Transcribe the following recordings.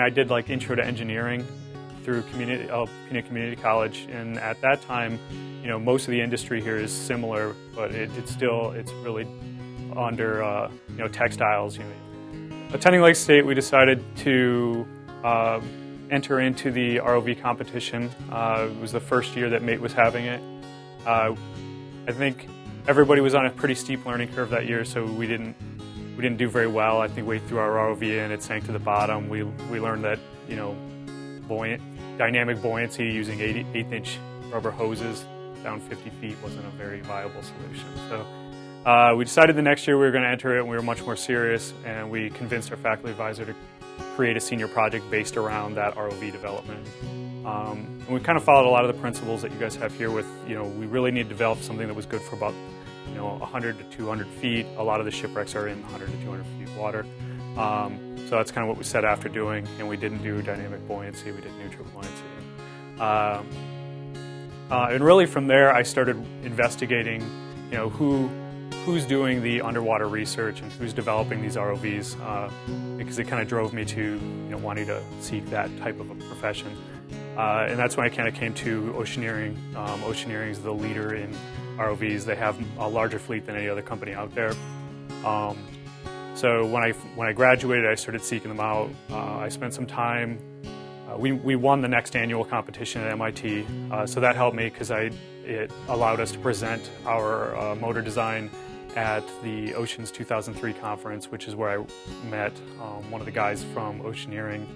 I did like Intro to Engineering through Alpena Community College, and at that time, you know, most of the industry here is similar, but it's really under you know, textiles. You know. Attending Lake State, we decided to enter into the ROV competition. It was the first year that MATE was having it. I think everybody was on a pretty steep learning curve that year, so we didn't do very well. I think we threw our ROV in, it sank to the bottom. We learned that, you know, dynamic buoyancy using 1/8-inch rubber hoses down 50 feet wasn't a very viable solution. So we decided the next year we were going to enter it, and we were much more serious, and we convinced our faculty advisor to create a senior project based around that ROV development. And we kind of followed a lot of the principles that you guys have here with, you know, we really need to develop something that was good for about, you know, 100 to 200 feet. A lot of the shipwrecks are in 100 to 200 feet water. So that's kind of what we set after doing, and we didn't do dynamic buoyancy, we did neutral buoyancy. And really from there I started investigating, you know, who's doing the underwater research and who's developing these ROVs, because it kind of drove me to, you know, wanting to seek that type of a profession. And that's when I kind of came to Oceaneering. Oceaneering is the leader in ROVs. They have a larger fleet than any other company out there. So when I graduated, I started seeking them out. I spent some time. We won the next annual competition at MIT, so that helped me because it allowed us to present our motor design at the Oceans 2003 conference, which is where I met one of the guys from Oceaneering.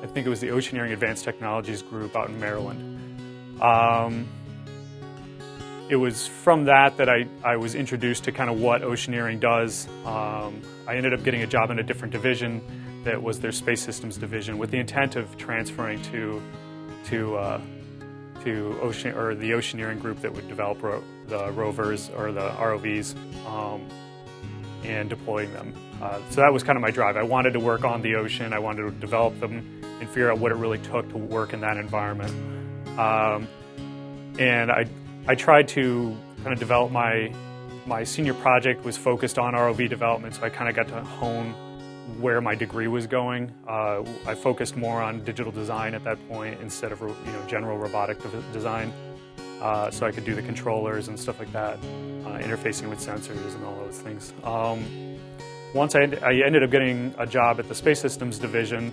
I think it was the Oceaneering Advanced Technologies group out in Maryland. It was from that I was introduced to kind of what Oceaneering does. I ended up getting a job in a different division that was their space systems division, with the intent of transferring to Ocean, or the Oceaneering group that would develop the rovers or the ROVs and deploying them. So that was kind of my drive. I wanted to work on the ocean. I wanted to develop them and figure out what it really took to work in that environment. And I tried to kind of develop my senior project was focused on ROV development, so I kind of got to hone where my degree was going. I focused more on digital design at that point instead of, you know, general robotic design, so I could do the controllers and stuff like that, interfacing with sensors and all those things. Once I ended up getting a job at the Space Systems division,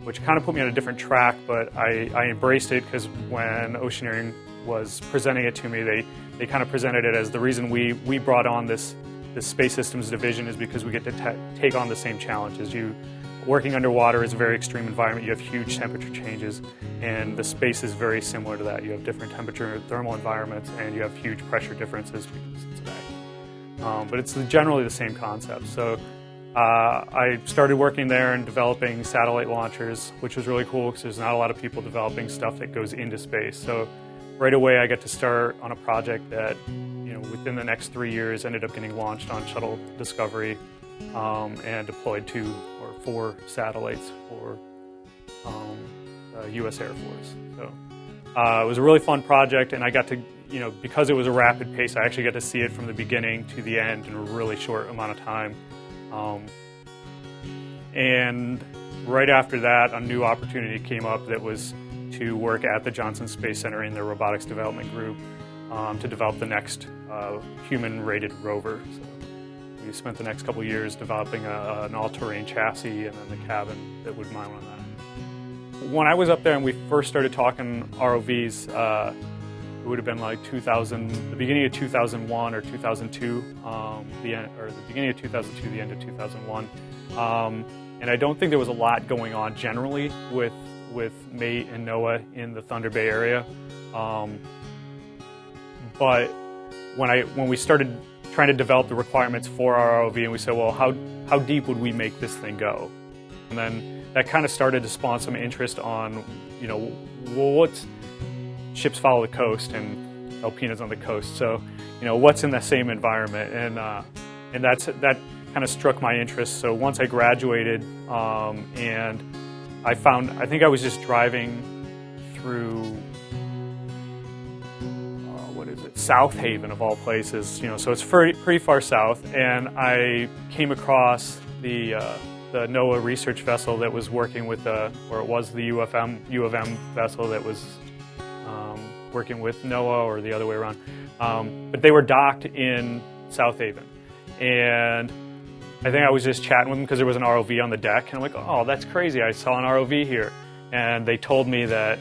which kind of put me on a different track, but I embraced it because when Oceaneering was presenting it to me, they kind of presented it as the reason we brought on this Space Systems division is because we get to take on the same challenges. Working underwater is a very extreme environment. You have huge temperature changes, and the space is very similar to that. You have different temperature and thermal environments, and you have huge pressure differences because it's vacuum. But it's generally the same concept. So I started working there and developing satellite launchers, which was really cool because there's not a lot of people developing stuff that goes into space. So right away I got to start on a project that, you know, within the next 3 years ended up getting launched on Shuttle Discovery and deployed 2 or 4 satellites for the U.S. Air Force. So it was a really fun project, and I got to, you know, because it was a rapid pace, I actually got to see it from the beginning to the end in a really short amount of time. And right after that, a new opportunity came up that was to work at the Johnson Space Center in their robotics development group to develop the next human-rated rover. So we spent the next couple years developing an all-terrain chassis and then the cabin that would mount on that. When I was up there and we first started talking ROVs, it would have been like the beginning of 2001 or 2002, the beginning of 2002, the end of 2001. And I don't think there was a lot going on generally with MATE and NOAA in the Thunder Bay area. But when we started trying to develop the requirements for our ROV, and we said, well, how deep would we make this thing go? And then that kind of started to spawn some interest on, you know, well, what's ships follow the coast, and Alpena's on the coast, so, you know, what's in the same environment? And that kind of struck my interest. So once I graduated, and I think I was just driving through, South Haven of all places, you know, so it's pretty far south, and I came across the the NOAA research vessel that was working with or it was the U of M vessel that was working with NOAA, or the other way around. But they were docked in South Haven, and I think I was just chatting with them because there was an ROV on the deck, and I'm like, oh, that's crazy, I saw an ROV here. And they told me that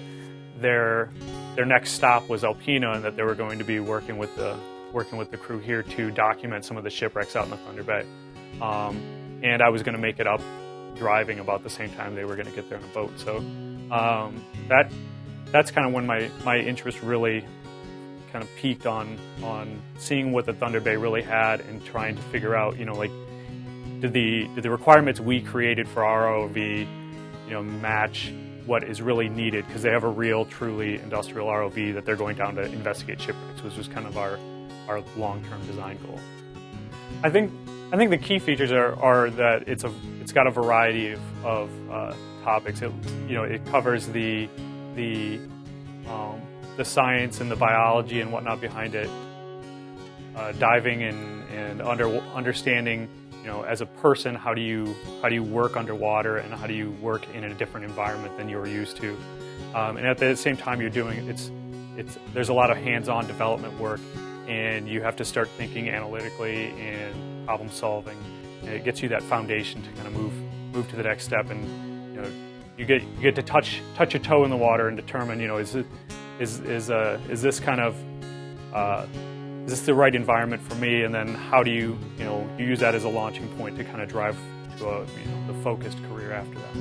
their next stop was Alpena, and that they were going to be working with the crew here to document some of the shipwrecks out in the Thunder Bay. And I was going to make it up driving about the same time they were going to get there on a boat. So that's kind of when my interest really kind of peaked on seeing what the Thunder Bay really had, and trying to figure out, like, did the requirements we created for our ROV, match what is really needed, because they have a real, truly industrial ROV that they're going down to investigate shipwrecks, which was kind of our long-term design goal. I think the key features are that it's got a variety of topics. It covers the science and the biology and whatnot behind it, diving and understanding, as a person, how do you work underwater, and how do you work in a different environment than you're used to, and at the same time you're doing there's a lot of hands-on development work, and you have to start thinking analytically and problem solving, and it gets you that foundation to kind of move to the next step, and you get to touch a toe in the water and determine, is this kind of is this the right environment for me? And then how do you use that as a launching point to kind of drive to the focused career after that.